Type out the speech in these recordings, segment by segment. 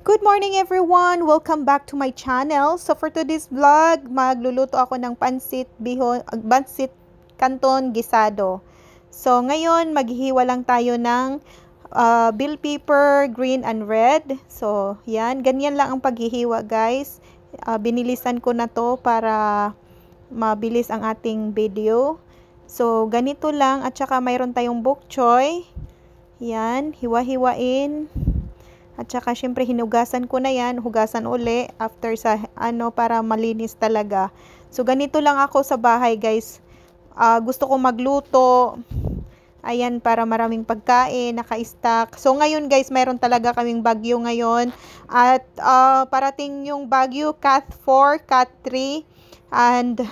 Good morning everyone! Welcome back to my channel. So for today's vlog, magluluto ako ng pansit canton gisado. So ngayon, maghihiwa lang tayo ng bell pepper, green and red. So yan, ganyan lang ang paghihiwa guys. Binilisan ko na to para mabilis ang ating video. So ganito lang, at saka mayroon tayong bok choy. Yan, hiwa-hiwain. At saka syempre hinugasan ko na yan, hugasan uli after sa para malinis talaga. So ganito lang ako sa bahay guys. Gusto ko magluto. Ayan, para maraming pagkain, naka-stock. So ngayon guys, mayroon talaga kaming bagyo ngayon. At parating yung bagyo Cat 4, Cat 3. And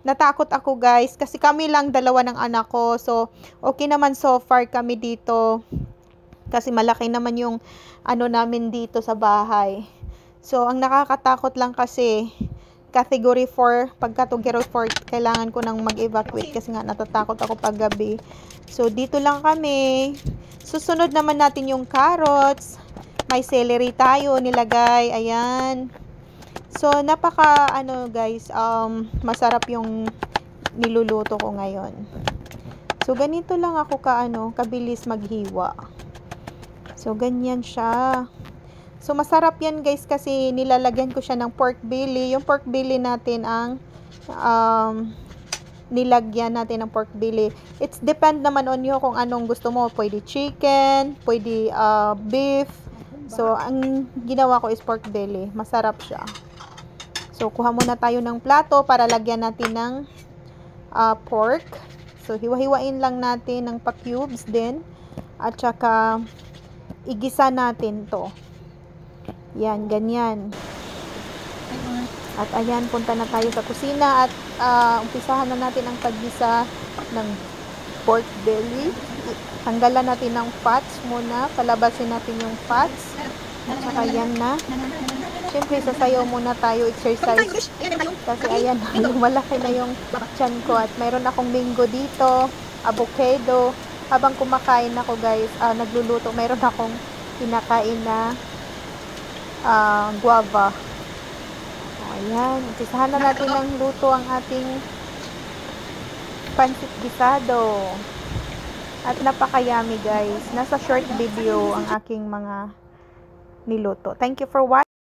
natakot ako guys kasi kami lang dalawa ng anak ko. So okay naman so far kami dito. Kasi malaki naman yung namin dito sa bahay. So, ang nakakatakot lang kasi, category 4, pag category 4, kailangan ko nang mag-evacuate kasi nga natatakot ako pag gabi. So, dito lang kami. Susunod naman natin yung carrots. May celery tayo nilagay. Ayan. So, napaka, guys, masarap yung niluluto ko ngayon. So, ganito lang ako kabilis maghiwa. So, ganyan siya. So, masarap yan guys kasi nilalagyan ko siya ng pork belly. Yung pork belly natin ang nilagyan natin ng pork belly. It's depend naman on you kung anong gusto mo. Pwede chicken, pwede beef. So, ang ginawa ko is pork belly. Masarap siya. So, kuha muna tayo ng plato para lagyan natin ng pork. So, hiwa-hiwain lang natin ng pa-cubes din. At saka igisa natin to. Yan, ganyan. At ayan, punta na tayo sa kusina at umpisahan na natin ang paggisa ng pork belly. Tanggalan natin ng fats muna. Palabasin natin yung fats. At saka yan na. Siyempre, sasayaw muna tayo, exercise. Kasi ayan, malaki na yung tiyan ko. At mayroon akong mango dito, avocado. Habang kumakain ako guys, nagluluto, mayroon akong kinakain na guava. Ayan, umpisahan na natin ng luto ang ating pansit gisado. At napaka-yummy guys. Nasa short video ang aking mga niluto. Thank you for watching.